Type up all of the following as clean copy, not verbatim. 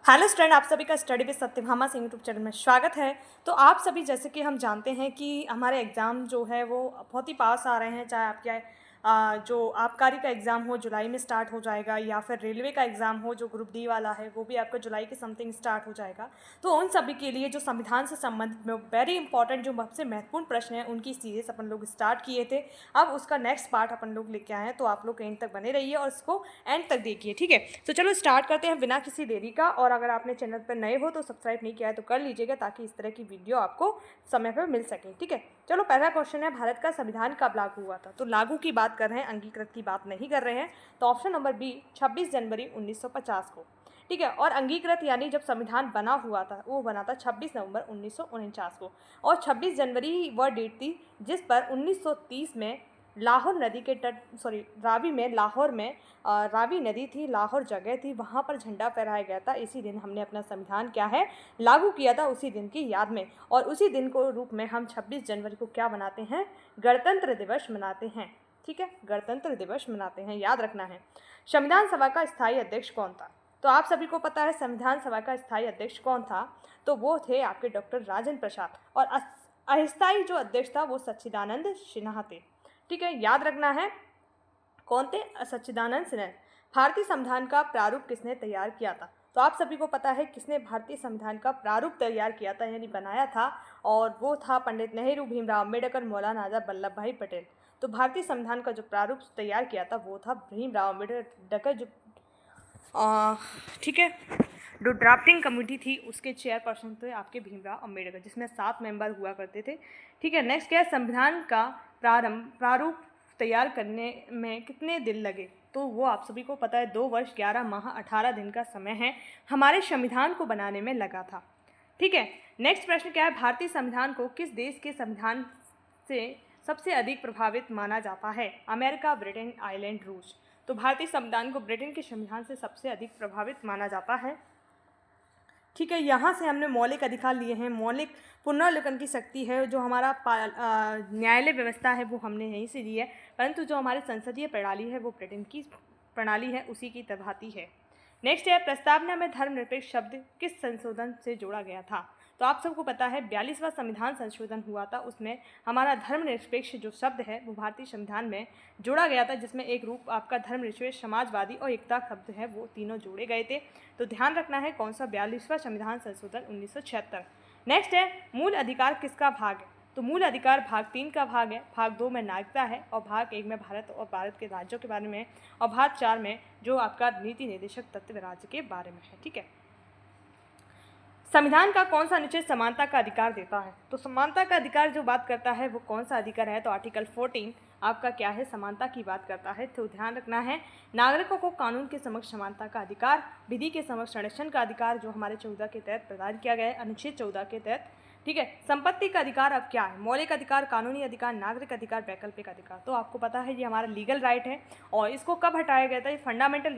Hello student, आप सभी का study with Satyabhama Singh YouTube channel में स्वागत है। तो आप सभी जैसे कि हम जानते हैं कि हमारे एग्ज़ाम जो है वो बहुत ही पास आ रहे हैं, चाहे आपके जो आबकारी का एग्ज़ाम हो जुलाई में स्टार्ट हो जाएगा, या फिर रेलवे का एग्ज़ाम हो जो ग्रुप डी वाला है वो भी आपका जुलाई के समथिंग स्टार्ट हो जाएगा। तो उन सभी के लिए जो संविधान से संबंधित वेरी इंपॉर्टेंट जो सबसे महत्वपूर्ण प्रश्न हैं उनकी सीरीज अपन लोग स्टार्ट किए थे। अब उसका नेक्स्ट पार्ट अपन लोग लेके आए हैं, तो आप लोग एंड तक बने रहिए और इसको एंड तक देखिए, ठीक है। तो चलो स्टार्ट करते हैं बिना किसी देरी का। और अगर आपने चैनल पर नए हो तो सब्सक्राइब नहीं किया है तो कर लीजिएगा, ताकि इस तरह की वीडियो आपको समय पर मिल सके, ठीक है। चलो, पहला क्वेश्चन है, भारत का संविधान कब लागू हुआ था? तो लागू की बात कर रहे हैं, अंगीकृत की बात नहीं कर रहे हैं। तो ऑप्शन नंबर बी 26 जनवरी 1950 को, ठीक है। और अंगीकृत यानी जब संविधान बना हुआ था वो बना था 26 नवंबर 1949 को। और 26 जनवरी वह डेट थी जिस पर 1930 में लाहौर नदी के तट रावी में लाहौर में रावी नदी थी, लाहौर जगह थी, वहाँ पर झंडा फहराया गया था। इसी दिन हमने अपना संविधान क्या है लागू किया था, उसी दिन की याद में। और उसी दिन को रूप में हम 26 जनवरी को क्या मनाते हैं? गणतंत्र दिवस मनाते हैं, ठीक है। गणतंत्र दिवस मनाते हैं, याद रखना है। संविधान सभा का स्थायी अध्यक्ष कौन था? तो आप सभी को पता है संविधान सभा का स्थायी अध्यक्ष कौन था। तो वो थे आपके डॉक्टर राजेंद्र प्रसाद। और अस्थायी जो अध्यक्ष था वो सच्चिदानंद सिन्हा थे, ठीक है। याद रखना है कौन थे? सच्चिदानंद सिन्हा। भारतीय संविधान का प्रारूप किसने तैयार किया था? तो आप सभी को पता है किसने भारतीय संविधान का प्रारूप तैयार किया था यानी बनाया था, और वो था पंडित नेहरू, भीमराव अम्बेडकर, मौलाना आजाद वल्लभ भाई पटेल। तो भारतीय संविधान का जो प्रारूप तैयार किया था वो था भीमराव अम्बेडकर, जो ठीक है, जो ड्राफ्टिंग कमेटी थी उसके चेयरपर्सन थे आपके भीमराव अम्बेडकर, जिसमें 7 मेंबर हुआ करते थे, ठीक है। नेक्स्ट क्या है, संविधान का प्रारूप तैयार करने में कितने दिन लगे? तो वो आप सभी को पता है 2 वर्ष 11 माह 18 दिन का समय है हमारे संविधान को बनाने में लगा था, ठीक है। नेक्स्ट प्रश्न क्या है, भारतीय संविधान को किस देश के संविधान से सबसे अधिक प्रभावित माना जाता है? अमेरिका, ब्रिटेन, आयरलैंड, रूस। तो भारतीय संविधान को ब्रिटेन के संविधान से सबसे अधिक प्रभावित माना जाता है, ठीक है। यहाँ से हमने मौलिक अधिकार लिए हैं, मौलिक पुनर्विलोकन की शक्ति है, जो हमारा न्यायालय व्यवस्था है वो हमने यहीं से ली है, परंतु जो हमारी संसदीय प्रणाली है वो ब्रिटेन की प्रणाली है, उसी की तरह है। नेक्स्ट है, प्रस्तावना में धर्मनिरपेक्ष शब्द किस संशोधन से जोड़ा गया था? तो आप सबको पता है 42वां संविधान संशोधन हुआ था, उसमें हमारा धर्मनिरपेक्ष जो शब्द है वो भारतीय संविधान में जोड़ा गया था, जिसमें एक रूप आपका धर्मनिरपेक्ष, समाजवादी और एकता शब्द है वो तीनों जोड़े गए थे। तो ध्यान रखना है कौन सा 42वां संविधान संशोधन 1976। नेक्स्ट है, मूल अधिकार किसका भाग है? तो मूल अधिकार भाग 3 का भाग है, भाग 2 में नागरिकता है, और भाग 1 में भारत और भारत के राज्यों के बारे में, और भाग 4 में जो आपका नीति निर्देशक तत्व राज्य के बारे में है, ठीक है। संविधान का कौन सा अनुच्छेद समानता का अधिकार देता है? तो समानता का अधिकार जो बात करता है वो कौन सा अधिकार है? तो आर्टिकल 14 आपका क्या है, समानता की बात करता है। तो ध्यान रखना है, नागरिकों को कानून के समक्ष समानता का अधिकार, विधि के समक्ष संरक्षण का अधिकार जो हमारे 14 के तहत प्रदान किया गया है, अनुच्छेद 14 के तहत, ठीक है। संपत्ति का अधिकार अब क्या है? मौलिक अधिकार, कानूनी अधिकार, नागरिक अधिकार, वैकल्पिक अधिकार। तो आपको पता है ये हमारा लीगल राइट है, और इसको कब हटाया गया था? ये फंडामेंटल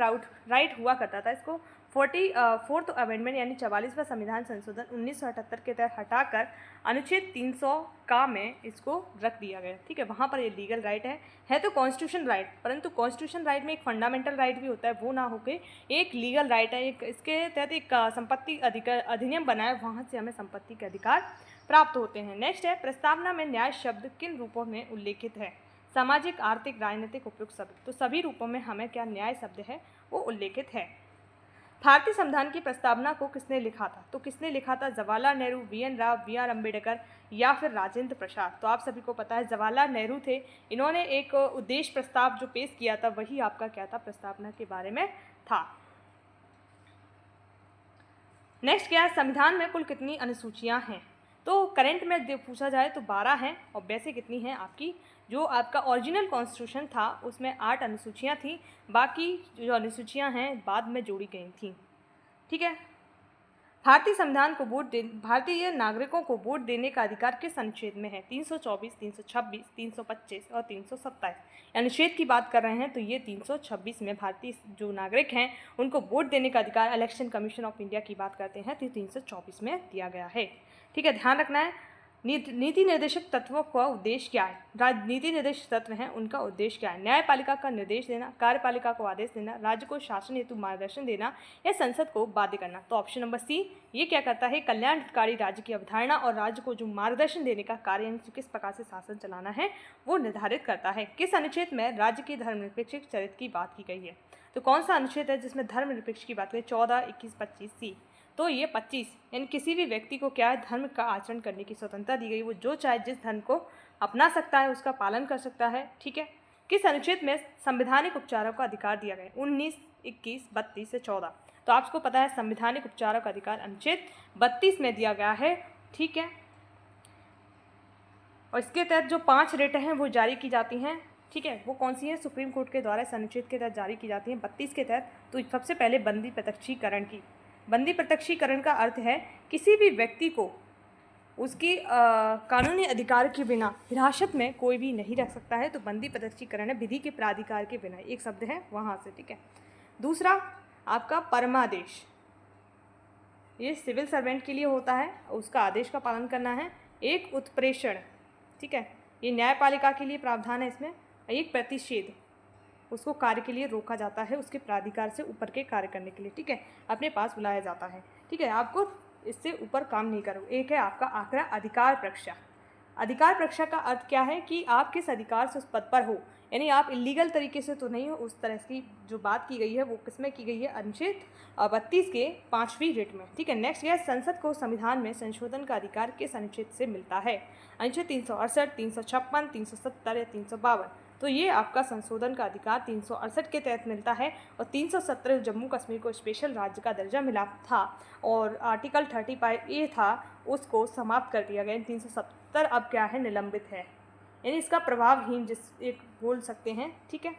राइट हुआ करता था, इसको 44th अमेंडमेंट यानी 44वां संविधान संशोधन 1978 के तहत हटाकर अनुच्छेद 300 का में इसको रख दिया गया, ठीक है। वहाँ पर ये लीगल राइट है तो कॉन्स्टिट्यूशन राइट, परंतु कॉन्स्टिट्यूशन राइट में एक फंडामेंटल राइट भी होता है, वो ना होकर एक लीगल राइट है। एक इसके तहत एक संपत्ति अधिकार अधिनियम बनाया, वहाँ से हमें संपत्ति के अधिकार प्राप्त होते हैं। नेक्स्ट है, प्रस्तावना में न्याय शब्द किन रूपों में उल्लेखित है? सामाजिक, आर्थिक, राजनीतिक, उपयुक्त शब्द। तो सभी रूपों में हमें क्या न्याय शब्द है वो उल्लेखित है। भारतीय संविधान की प्रस्तावना को किसने लिखा था? तो किसने लिखा था? जवाहरलाल नेहरू, वी.एन. राव, बी.आर. अम्बेडकर या फिर राजेंद्र प्रसाद। तो आप सभी को पता है जवाहरलाल नेहरू थे, इन्होंने एक उद्देश्य प्रस्ताव जो पेश किया था वही आपका क्या था, प्रस्तावना के बारे में था। नेक्स्ट क्या है, संविधान में कुल कितनी अनुसूचियां हैं? तो करंट में पूछा जाए तो 12 हैं, और वैसे कितनी हैं आपकी, जो आपका ओरिजिनल कॉन्स्टिट्यूशन था उसमें 8 अनुसूचियां थी, बाकी जो अनुसूचियां हैं बाद में जोड़ी गई थी, ठीक है। भारतीय संविधान को भारतीय नागरिकों को वोट देने का अधिकार किस अनुच्छेद में है? 324, 326, 325 और 327। अनुच्छेद की बात कर रहे हैं तो ये 326 में भारतीय जो नागरिक हैं उनको वोट देने का अधिकार, इलेक्शन कमीशन ऑफ इंडिया की बात करते हैं तो 324 में दिया गया है, ठीक है। ध्यान रखना है। नीति निर्देशक तत्वों का उद्देश्य क्या है? नीति निर्देशक तत्व हैं, उनका उद्देश्य क्या है? न्यायपालिका का निर्देश देना, कार्यपालिका को आदेश देना, राज्य को शासन हेतु मार्गदर्शन देना या संसद को बाध्य करना। तो ऑप्शन नंबर सी ये क्या करता है? कल्याणकारी राज्य की अवधारणा और राज्य को जो मार्गदर्शन देने का कार्य यानी किस प्रकार से शासन चलाना है वो निर्धारित करता है। किस अनुच्छेद में राज्य की धर्मनिरपेक्ष चरित्र की बात की गई है? तो कौन सा अनुच्छेद है जिसमें धर्मनिरपेक्ष की बात करें? 14, 21, 25 सी। तो ये 25 यानी किसी भी व्यक्ति को क्या है? धर्म का आचरण करने की स्वतंत्रता दी गई। वो जो चाहे जिस धर्म को अपना सकता है, उसका पालन कर सकता है। ठीक है। किस अनुच्छेद में संवैधानिक उपचारों का अधिकार दिया गया? 19, 21, 32 से 14। तो आपको पता है संवैधानिक उपचारों का अधिकार अनुच्छेद 32 में दिया गया है। ठीक है। और इसके तहत जो 5 रिट हैं वो जारी की जाती हैं। ठीक है। वो कौन सी हैं? सुप्रीम कोर्ट के द्वारा इस अनुच्छेद के तहत जारी की जाती हैं 32 के तहत। तो सबसे पहले बंदी प्रत्यक्षीकरण की। बंदी प्रत्यक्षीकरण का अर्थ है किसी भी व्यक्ति को उसकी कानूनी अधिकार के बिना हिरासत में कोई भी नहीं रख सकता है। तो बंदी प्रत्यक्षीकरण है विधि के प्राधिकार के बिना, एक शब्द है वहाँ से। ठीक है। दूसरा आपका परमादेश, ये सिविल सर्वेंट के लिए होता है, उसका आदेश का पालन करना है। एक उत्प्रेषण, ठीक है, ये न्यायपालिका के लिए प्रावधान है इसमें। एक प्रतिषेध, उसको कार्य के लिए रोका जाता है, उसके प्राधिकार से ऊपर के कार्य करने के लिए। ठीक है। अपने पास बुलाया जाता है। ठीक है। आपको इससे ऊपर काम नहीं करो। एक है आपका आखिरा अधिकार परीक्षा। अधिकार परीक्षा का अर्थ क्या है कि आप किस अधिकार से उस पद पर हो, यानी आप इलीगल तरीके से तो नहीं हो। उस तरह की जो बात की गई है वो किसमें की गई है? अनुच्छेद 32 के 5वीं रिट में। ठीक है। नेक्स्ट है संसद को संविधान में संशोधन का अधिकार किस अनुच्छेद से मिलता है? अनुच्छेद 368, 356, 370 या 352। तो ये आपका संशोधन का अधिकार 368 के तहत मिलता है। और 370 जम्मू कश्मीर को स्पेशल राज्य का दर्जा मिला था और आर्टिकल 35A था उसको समाप्त कर दिया गया। 370 अब क्या है? निलंबित है, यानी इसका प्रभावहीन जिस एक बोल सकते हैं। ठीक है।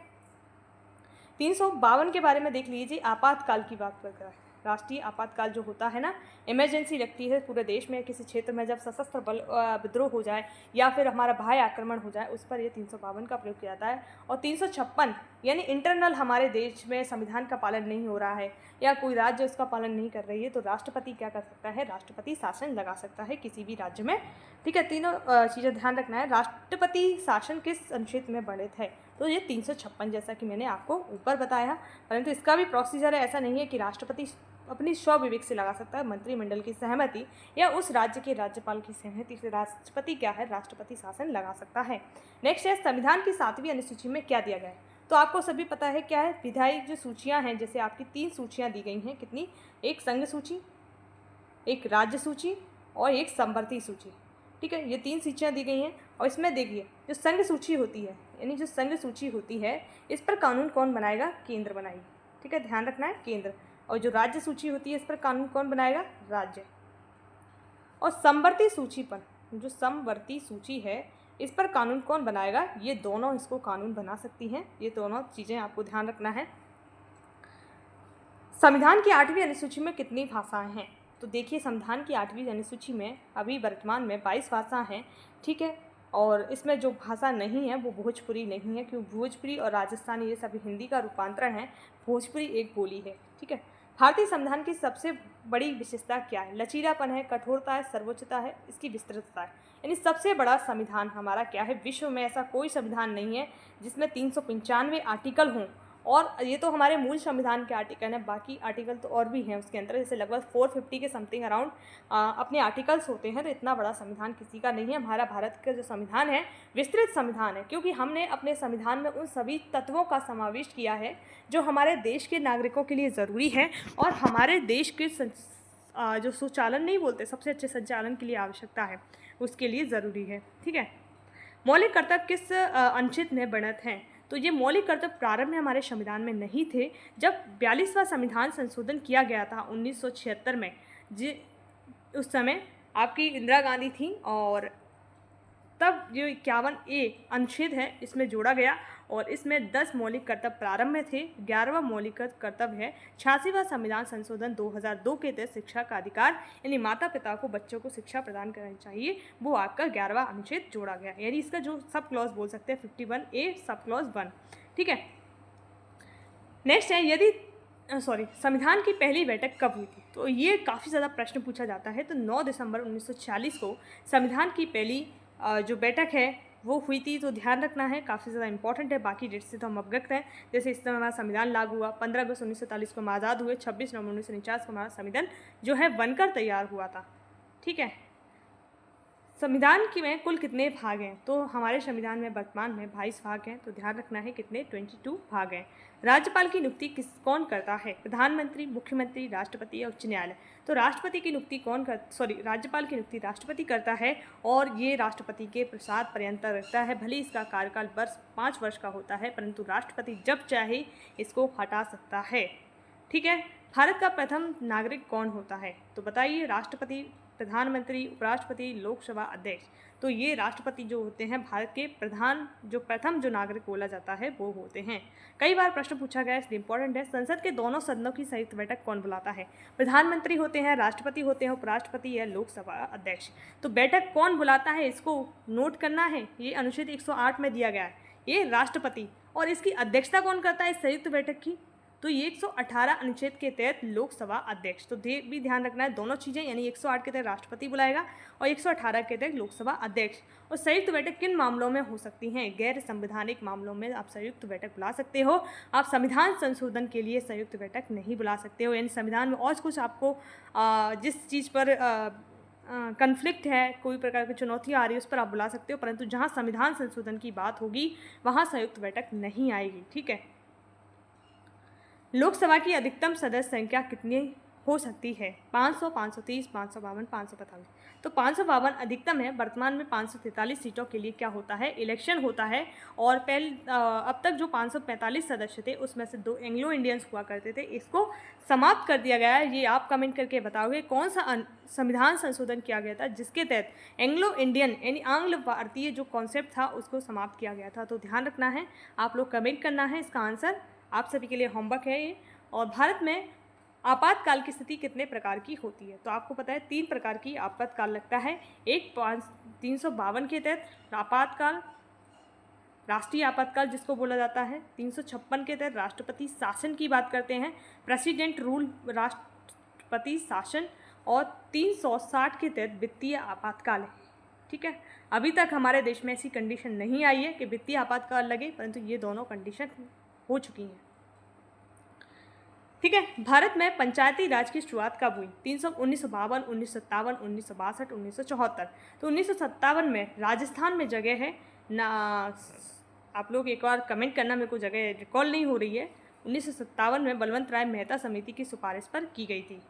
352 के बारे में देख लीजिए। आपातकाल की बात करता है। राष्ट्रीय आपातकाल जो होता है ना, इमरजेंसी लगती है पूरे देश में किसी क्षेत्र में, जब सशस्त्र बल विद्रोह हो जाए या फिर हमारा बाह्य आक्रमण हो जाए, उस पर ये 352 का प्रयोग किया जाता है। और 356 यानी इंटरनल हमारे देश में संविधान का पालन नहीं हो रहा है या कोई राज्य उसका पालन नहीं कर रही है, तो राष्ट्रपति क्या कर सकता है? राष्ट्रपति शासन लगा सकता है किसी भी राज्य में। ठीक है। तीनों चीज़ें ध्यान रखना है। राष्ट्रपति शासन किस अनुच्छेद में वर्णित है? तो ये 356, जैसा कि मैंने आपको ऊपर बताया। परंतु इसका भी प्रोसीजर है, ऐसा नहीं है कि राष्ट्रपति अपनी स्वविवेक से लगा सकता है। मंत्रिमंडल की सहमति या उस राज्य के राज्यपाल की सहमति से राष्ट्रपति क्या है? राष्ट्रपति शासन लगा सकता है। नेक्स्ट है संविधान की 7वीं अनुसूची में क्या दिया गया है? तो आपको सभी पता है क्या है? विधायी जो सूचियां हैं, जैसे आपकी 3 सूचियां दी गई हैं। कितनी? एक संघ सूची, एक राज्य सूची और एक समवर्ती सूची। ठीक है। ये 3 सूचियां दी गई हैं। और इसमें देखिए जो संघ सूची होती है, यानी जो संघ सूची होती है इस पर कानून कौन बनाएगा? केंद्र बनाएगी। ठीक है। ध्यान रखना है, केंद्र। और जो राज्य सूची होती है इस पर कानून कौन बनाएगा? राज्य। और समवर्ती सूची पर, जो समवर्ती सूची है इस पर कानून कौन बनाएगा? ये दोनों इसको कानून बना सकती हैं। ये दोनों चीज़ें आपको ध्यान रखना है। संविधान की 8वीं अनुसूची में कितनी भाषाएं हैं? तो देखिए संविधान की 8वीं अनुसूची में अभी वर्तमान में 22 भाषा हैं। ठीक है। और इसमें जो भाषा नहीं है वो भोजपुरी नहीं है, क्योंकि भोजपुरी और राजस्थानी ये सभी हिंदी का रूपांतरण है। भोजपुरी एक बोली है। ठीक है। भारतीय संविधान की सबसे बड़ी विशेषता क्या है? लचीलापन है, कठोरता है, सर्वोच्चता है, इसकी विस्तृतता है। यानी सबसे बड़ा संविधान हमारा क्या है? विश्व में ऐसा कोई संविधान नहीं है जिसमें 395 आर्टिकल हों। और ये तो हमारे मूल संविधान के आर्टिकल हैं, बाकी आर्टिकल तो और भी हैं उसके अंदर, जैसे लगभग 450 के समथिंग अराउंड अपने आर्टिकल्स होते हैं। तो इतना बड़ा संविधान किसी का नहीं है। हमारा भारत का जो संविधान है विस्तृत संविधान है, क्योंकि हमने अपने संविधान में उन सभी तत्वों का समावेश किया है जो हमारे देश के नागरिकों के लिए ज़रूरी है और हमारे देश के जो सुचालन नहीं बोलते, सबसे अच्छे संचालन के लिए आवश्यकता है, उसके लिए ज़रूरी है। ठीक है। मौलिक कर्तव्य किस अनुच्छेद में वर्णित हैं? तो ये मौलिक कर्तव्य प्रारंभ में हमारे संविधान में नहीं थे। जब 42वां संविधान संशोधन किया गया था 1976 में, उस समय आपकी इंदिरा गांधी थी और तब जो 51A अनुच्छेद है इसमें जोड़ा गया और इसमें 10 मौलिक कर्तव्य प्रारंभ में थे। 11वां मौलिक कर्तव्य है 86वां संविधान संशोधन 2002 के तहत शिक्षा का अधिकार, यानी माता पिता को बच्चों को शिक्षा प्रदान करनी चाहिए, वो आपका 11वां अनुच्छेद जोड़ा गया, यानी इसका जो सब क्लॉज बोल सकते हैं 51A सब क्लॉज 1। ठीक है। नेक्स्ट है यदि संविधान की पहली बैठक कब हुई थी? तो ये काफ़ी ज़्यादा प्रश्न पूछा जाता है। तो 9 दिसंबर 1940 को संविधान की पहली जो बैठक है वो हुई थी। तो ध्यान रखना है, काफ़ी ज़्यादा इंपॉर्टेंट है। बाकी डेट से तो हम अवगत हैं। जैसे इस समय हमारा संविधान लागू हुआ, 15 अगस्त 1947 को हम आज़ाद हुए, 26 नवंबर 1949 को हमारा संविधान जो है बनकर तैयार हुआ था। ठीक है। संविधान की में कुल कितने भाग हैं? तो हमारे संविधान में वर्तमान में 22 भाग हैं। तो ध्यान रखना है कितने, 22 भाग हैं। राज्यपाल की नियुक्ति कौन करता है? प्रधानमंत्री, मुख्यमंत्री, राष्ट्रपति या उच्च न्यायालय? तो राष्ट्रपति की नियुक्ति राज्यपाल की नियुक्ति राष्ट्रपति करता है और ये राष्ट्रपति के प्रसाद पर्यंत रहता है। भले इसका कार्यकाल 5 वर्ष का होता है, परंतु राष्ट्रपति जब चाहे इसको हटा सकता है। ठीक है। भारत का प्रथम नागरिक कौन होता है? तो बताइए, राष्ट्रपति, प्रधानमंत्री, उपराष्ट्रपति, लोकसभा अध्यक्ष? तो ये राष्ट्रपति जो होते हैं भारत के प्रथम जो नागरिक बोला जाता है वो होते हैं। कई बार प्रश्न पूछा गया है, इसलिए इंपॉर्टेंट है। संसद के दोनों सदनों की संयुक्त बैठक कौन बुलाता है? प्रधानमंत्री होते हैं, राष्ट्रपति होते हैं, उपराष्ट्रपति या लोकसभा अध्यक्ष? तो बैठक कौन बुलाता है इसको नोट करना है। ये अनुच्छेद 108 में दिया गया है, ये राष्ट्रपति। और इसकी अध्यक्षता कौन करता है इस संयुक्त बैठक की? तो ये 118 अनुच्छेद के तहत लोकसभा अध्यक्ष। तो भी ध्यान रखना है दोनों चीज़ें, यानी 108 के तहत राष्ट्रपति बुलाएगा और 118 के तहत लोकसभा अध्यक्ष। और संयुक्त बैठक किन मामलों में हो सकती हैं? गैर संवैधानिक मामलों में आप संयुक्त बैठक बुला सकते हो। आप संविधान संशोधन के लिए संयुक्त बैठक नहीं बुला सकते हो, यानी संविधान में और कुछ आपको जिस चीज़ पर कन्फ्लिक्ट है, कोई प्रकार की चुनौती आ रही है, उस पर आप बुला सकते हो, परंतु जहाँ संविधान संशोधन की बात होगी वहाँ संयुक्त बैठक नहीं आएगी। ठीक है। लोकसभा की अधिकतम सदस्य संख्या कितनी हो सकती है? 500, 530, 552, 555। तो 552 अधिकतम है। वर्तमान में 543 सीटों के लिए क्या होता है? इलेक्शन होता है। और अब तक जो 545 सदस्य थे उसमें से 2 एंग्लो इंडियंस हुआ करते थे, इसको समाप्त कर दिया गया है। ये आप कमेंट करके बताओगे कौन सा संविधान संशोधन किया गया था जिसके तहत एंग्लो इंडियन यानी आंग्ल भारतीय जो कॉन्सेप्ट था उसको समाप्त किया गया था। तो ध्यान रखना है, आप लोग कमेंट करना है इसका आंसर। आप सभी के लिए होमवर्क है ये। और भारत में आपातकाल की स्थिति कितने प्रकार की होती है? तो आपको पता है 3 प्रकार की आपातकाल लगता है। एक 352 के तहत आपातकाल, राष्ट्रीय आपातकाल जिसको बोला जाता है। 356 के तहत राष्ट्रपति शासन की बात करते हैं, प्रेसिडेंट रूल, राष्ट्रपति शासन। और 360 के तहत वित्तीय आपातकाल है। ठीक है। अभी तक हमारे देश में ऐसी कंडीशन नहीं आई है कि वित्तीय आपातकाल लगे, परंतु ये दोनों कंडीशन हो चुकी हैं। ठीक है। भारत में पंचायती राज की शुरुआत कब हुई? 1952, 1957, 1962, 1974। तो 1957 में राजस्थान में जगह है ना। आप लोग एक बार कमेंट करना, मेरे को जगह रिकॉल नहीं हो रही है। 1957 में बलवंत राय मेहता समिति की सिफारिश पर की गई थी।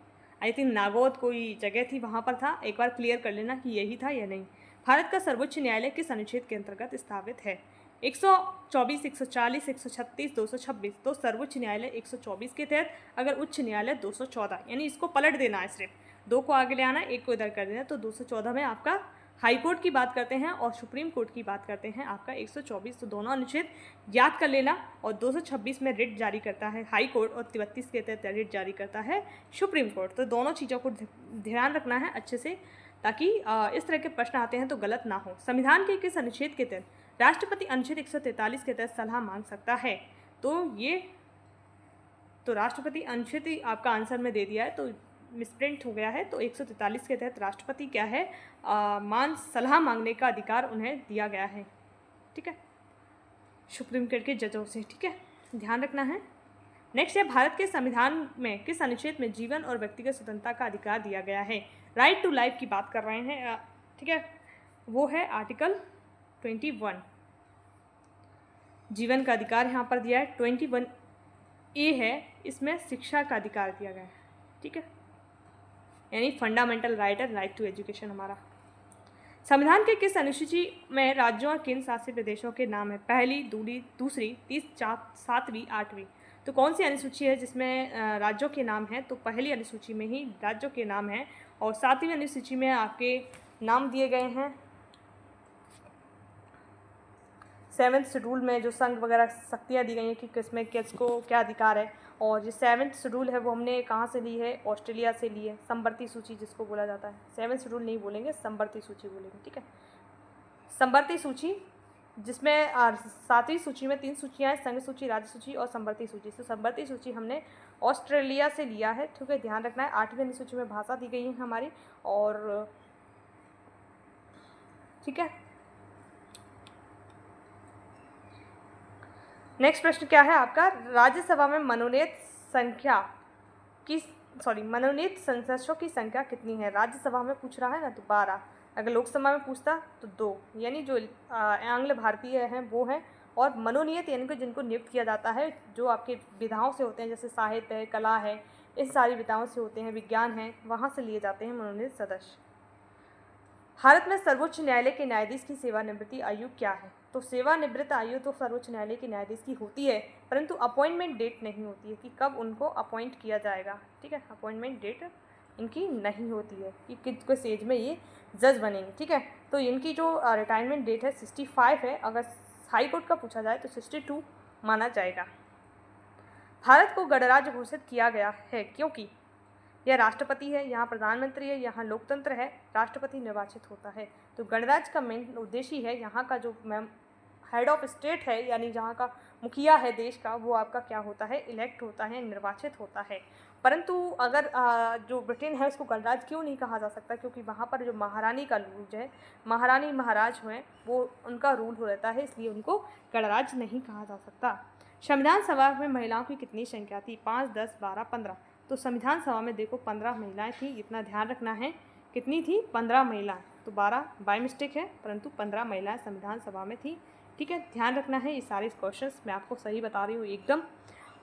आई थिंक नागौद कोई जगह थी, वहाँ पर था। एक बार क्लियर कर लेना कि यही था या नहीं। भारत का सर्वोच्च न्यायालय किस अनुच्छेद के अंतर्गत स्थापित है? 124, 140, 136, 226। तो सर्वोच्च न्यायालय 124 के तहत, अगर उच्च न्यायालय 214, यानी इसको पलट देना है, सिर्फ 2 को आगे ले आना, 1 को इधर कर देना। तो 214 में आपका हाई कोर्ट की बात करते हैं और सुप्रीम कोर्ट की बात करते हैं आपका 124। तो दोनों अनुच्छेद याद कर लेना। और 226 में रिट जारी करता है हाई कोर्ट और 33 के तहत रिट जारी करता है सुप्रीम कोर्ट। तो दोनों चीज़ों को ध्यान रखना है अच्छे से, ताकि इस तरह के प्रश्न आते हैं तो गलत ना हो। संविधान के किस अनुच्छेद के तहत राष्ट्रपति अनुच्छेद 143 के तहत सलाह मांग सकता है? तो राष्ट्रपति अनुच्छेद आपका आंसर में दे दिया है, तो मिसप्रिंट हो गया है। तो 143 के तहत राष्ट्रपति क्या है, सलाह मांगने का अधिकार उन्हें दिया गया है। ठीक है, सुप्रीम कोर्ट के जजों से। ठीक है, ध्यान रखना है। नेक्स्ट है, भारत के संविधान में किस अनुच्छेद में जीवन और व्यक्तिगत स्वतंत्रता का अधिकार दिया गया है? राइट टू लाइफ की बात कर रहे हैं। ठीक है, वो है आर्टिकल 21। जीवन का अधिकार यहाँ पर दिया है। 21A है, इसमें शिक्षा का अधिकार दिया गया है। ठीक है, यानी फंडामेंटल राइट है, राइट टू एजुकेशन हमारा। संविधान के किस अनुसूची में राज्यों और केंद्र शासित प्रदेशों के नाम है? पहली, दूसरी, 30, 7वीं, 8वीं। तो कौन सी अनुसूची है जिसमें राज्यों के नाम हैं? तो पहली अनुसूची में ही राज्यों के नाम हैं। और 7वीं अनुसूची में आपके नाम दिए गए हैं। 7वें शेड्यूल में जो संघ वगैरह शक्तियाँ दी गई हैं कि किसमें किसको क्या अधिकार है। और जो 7वें शेड्यूल है वो हमने कहाँ से ली है? ऑस्ट्रेलिया से ली है, संवर्ती सूची जिसको बोला जाता है। 7वें शेड्यूल नहीं बोलेंगे, संवर्ती सूची बोलेंगे। ठीक है, संवर्ती सूची, जिसमें 7वीं सूची में 3 सूचियाँ हैं, संघ सूची, राज्य सूची और संवर्ती सूची। तो संवर्ती सूची हमने ऑस्ट्रेलिया से लिया है, ठीक है, ध्यान रखना है। 8वीं अनुसूची में भाषा दी गई है हमारी, और ठीक है। नेक्स्ट प्रश्न क्या है आपका, राज्यसभा में मनोनीत सदस्यों की संख्या कितनी है। राज्यसभा में पूछ रहा है ना, तो 12। अगर लोकसभा में पूछता तो 2, यानी जो आंग्ल भारतीय हैं वो हैं, और मनोनीत यानी कि जिनको नियुक्त किया जाता है, जो आपके विधाओं से होते हैं, जैसे साहित्य है, कला है, इन सारी विधाओं से होते हैं, विज्ञान है, वहाँ से लिए जाते हैं मनोनीत सदस्य। भारत में सर्वोच्च न्यायालय के न्यायाधीश की सेवानिवृत्ति आयु क्या है। तो सेवानिवृत्त आयु तो सर्वोच्च न्यायालय के न्यायाधीश की होती है, परंतु अपॉइंटमेंट डेट नहीं होती है कि कब उनको अपॉइंट किया जाएगा, ठीक है। अपॉइंटमेंट डेट इनकी नहीं होती है कि किस एज में ये जज बनेंगे, ठीक है। तो इनकी जो रिटायरमेंट डेट है 65 है। अगर हाई कोर्ट का पूछा जाए तो 62 माना जाएगा। भारत को गणराज्य घोषित किया गया है क्योंकि यह राष्ट्रपति है, यहाँ प्रधानमंत्री है, यहाँ लोकतंत्र है, राष्ट्रपति निर्वाचित होता है। तो गणराज्य का मेन उद्देश्य है, यहाँ का जो हेड ऑफ स्टेट है, यानी जहाँ का मुखिया है देश का, वो आपका क्या होता है, इलेक्ट होता है, निर्वाचित होता है। परंतु अगर जो ब्रिटेन है उसको गणराज्य क्यों नहीं कहा जा सकता, क्योंकि वहाँ पर जो महारानी का रूल है, महारानी महाराज हैं, वो उनका रूल हो रहता है, इसलिए उनको गणराज्य नहीं कहा जा सकता। संविधान सभा में महिलाओं की कितनी संख्या थी, 5, 10, 12, 15। तो संविधान सभा में देखो 15 महिलाएं थी, इतना ध्यान रखना है। कितनी थी, 15 महिलाएं। तो 12 बाय मिस्टेक है, परंतु 15 महिलाएं संविधान सभा में थी, ठीक है। ध्यान रखना है, ये सारे क्वेश्चंस मैं आपको सही बता रही हूँ एकदम,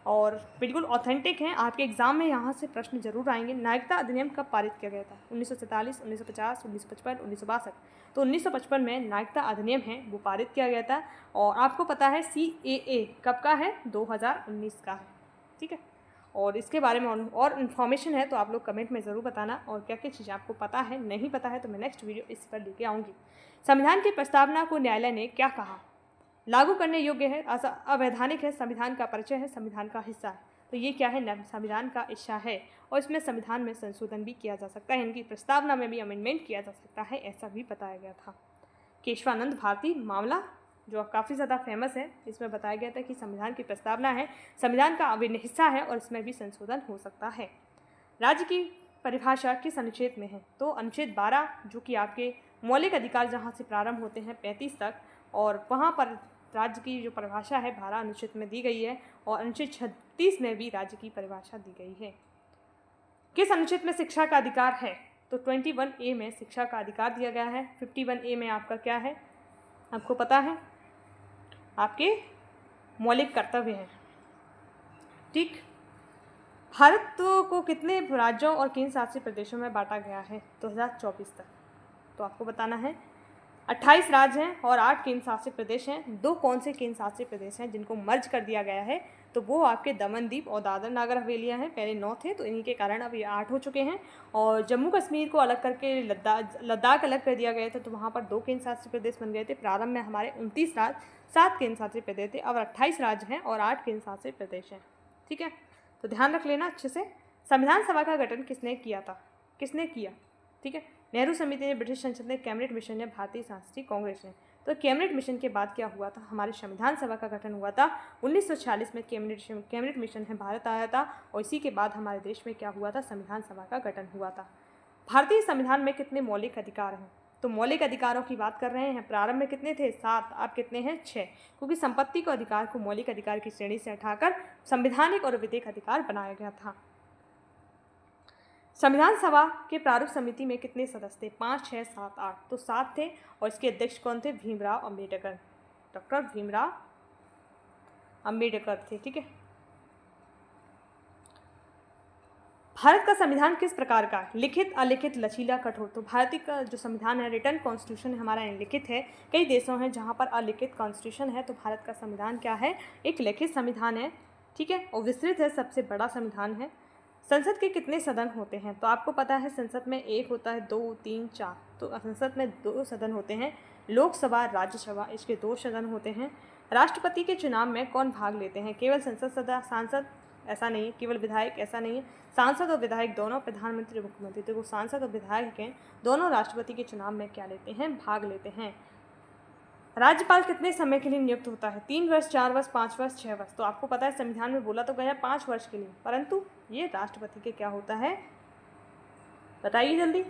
और बिल्कुल ऑथेंटिक हैं। आपके एग्जाम में यहाँ से प्रश्न जरूर आएंगे। नागरिकता अधिनियम कब पारित किया गया था, 1947, 1950, 1955, 1962। तो 1955 में नागरिकता अधिनियम है वो पारित किया गया था। और आपको पता है CAA कब का है, 2019 का है, ठीक है। और इसके बारे में और इन्फॉर्मेशन है तो आप लोग कमेंट में ज़रूर बताना, और क्या क्या चीज़ें आपको पता है, नहीं पता है, तो मैं नेक्स्ट वीडियो इस पर लेके आऊँगी। संविधान की प्रस्तावना को न्यायालय ने क्या कहा, लागू करने योग्य है, अवैधानिक है, संविधान का परिचय है, संविधान का हिस्सा है। तो ये क्या है, संविधान का हिस्सा है, और इसमें संविधान में संशोधन भी किया जा सकता है, इनकी प्रस्तावना में भी अमेंडमेंट किया जा सकता है, ऐसा भी बताया गया था। केशवानंद भारती मामला जो काफ़ी ज़्यादा फेमस है, इसमें बताया गया था कि संविधान की प्रस्तावना है, संविधान का अभिन्न हिस्सा है, और इसमें भी संशोधन हो सकता है। राज्य की परिभाषा किस अनुच्छेद में है, तो अनुच्छेद 12, जो कि आपके मौलिक अधिकार जहाँ से प्रारंभ होते हैं 35 तक, और वहाँ पर राज्य की जो परिभाषा है 12 अनुच्छेद में दी गई है, और अनुच्छेद 36 में भी राज्य की परिभाषा दी गई है। किस अनुच्छेद में शिक्षा का अधिकार है, तो 21A में शिक्षा का अधिकार दिया गया है। 51A में आपका क्या है, आपको पता है, आपके मौलिक कर्तव्य हैं, ठीक। भारत को कितने राज्यों और केंद्र शासित प्रदेशों में बांटा गया है 2024 तक, तो आपको बताना है। 28 राज्य हैं और 8 केंद्र शासित प्रदेश हैं। 2 कौन से केंद्र शासित प्रदेश हैं जिनको मर्ज कर दिया गया है, तो वो आपके दमन दीप और दादर नागर हवेलियाँ हैं। पहले 9 थे, तो इन्हीं के कारण अब ये 8 हो चुके हैं। और जम्मू कश्मीर को अलग करके लद्दाख अलग कर दिया गया था, तो वहाँ पर 2 केंद्र शासित प्रदेश बन गए थे। प्रारंभ में हमारे 29 राज्य, 7 केंद्र शासित प्रदेश थे, अब 28 राज्य हैं और 8 केंद्र शासित प्रदेश हैं, ठीक है। तो ध्यान रख लेना अच्छे से। संविधान सभा का गठन किसने किया था, किसने किया, ठीक है। नेहरू समिति ने, ब्रिटिश संसद ने, कैबिनेट मिशन ने, भारतीय सांस्कृतिक कांग्रेस ने। तो कैबिनेट मिशन के बाद क्या हुआ था, हमारे संविधान सभा का गठन हुआ था 1946 में। कैबिनेट मिशन है भारत आया था, और इसी के बाद हमारे देश में क्या हुआ था, संविधान सभा का गठन हुआ था। भारतीय संविधान में कितने मौलिक अधिकार हैं, तो मौलिक अधिकारों की बात कर रहे हैं। प्रारंभ में कितने थे, 7, अब कितने हैं, 6, क्योंकि संपत्ति को अधिकार को मौलिक अधिकार की श्रेणी से हटाकर संवैधानिक और विधिक अधिकार बनाया गया था। संविधान सभा के प्रारूप समिति में कितने सदस्य थे, 5, 6, 7, 8। तो 7 थे, और इसके अध्यक्ष कौन थे, भीमराव अंबेडकर, डॉक्टर भीमराव अंबेडकर थे, ठीक है। भारत का संविधान किस प्रकार का, लिखित, अलिखित, लचीला, कठोर। तो भारतीय का जो संविधान है, रिटर्न कॉन्स्टिट्यूशन हमारा लिखित है। कई देशों हैं जहाँ पर अलिखित कॉन्स्टिट्यूशन है, तो भारत का संविधान क्या है, एक लिखित संविधान है, ठीक है, और विस्तृत है, सबसे बड़ा संविधान है। संसद के कितने सदन होते हैं, तो आपको पता है संसद में 1 होता है, 2, 3, 4। तो संसद में 2 सदन होते हैं, लोकसभा, राज्यसभा, इसके 2 सदन होते हैं। राष्ट्रपति के चुनाव में कौन भाग लेते हैं, केवल सांसद, ऐसा नहीं है, केवल विधायक, ऐसा नहीं है, सांसद और विधायक दोनों, प्रधानमंत्री और मुख्यमंत्री। तो वो सांसद और विधायक हैं, दोनों राष्ट्रपति के चुनाव में क्या लेते हैं, भाग लेते हैं। राज्यपाल कितने समय के लिए नियुक्त होता है? 3 वर्ष, 4 वर्ष, 5 वर्ष, 6 वर्ष। तो आपको पता है संविधान में बोला तो गया 5 वर्ष के लिए, परंतु ये राष्ट्रपति के क्या होता है, बताइए जल्दी।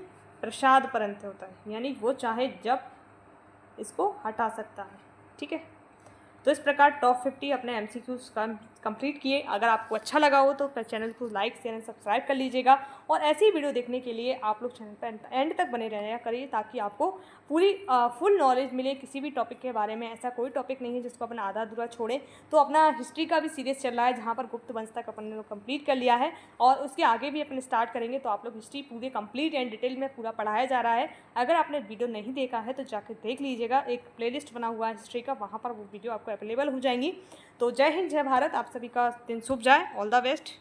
प्रसाद परंतु होता है, यानी वो चाहे जब इसको हटा सकता है। ठीक है, तो इस प्रकार टॉप 50 अपने एमसीक्यूज का कंप्लीट किए। अगर आपको अच्छा लगा हो तो चैनल को लाइक शेयर एंड सब्सक्राइब कर लीजिएगा, और ऐसी ही वीडियो देखने के लिए आप लोग चैनल पर एंड तक बने रहना करिए, ताकि आपको पूरी फुल नॉलेज मिले किसी भी टॉपिक के बारे में। ऐसा कोई टॉपिक नहीं है जिसको अपन आधा अधूरा छोड़ें। तो अपना हिस्ट्री का भी सीरीज़ चल रहा है, जहाँ पर गुप्त वंश तक अपन ने कंप्लीट कर लिया है, और उसके आगे भी अपन स्टार्ट करेंगे। तो आप लोग हिस्ट्री पूरे कंप्लीट एंड डिटेल में पूरा पढ़ाया जा रहा है। अगर आपने वीडियो नहीं देखा है तो जाकर देख लीजिएगा, एक प्लेलिस्ट बना हुआ है हिस्ट्री का, वहाँ पर वो वीडियो आपको अवेलेबल हो जाएंगी। तो जय हिंद, जय भारत, आप सभी का दिन शुभ जाए। All the best.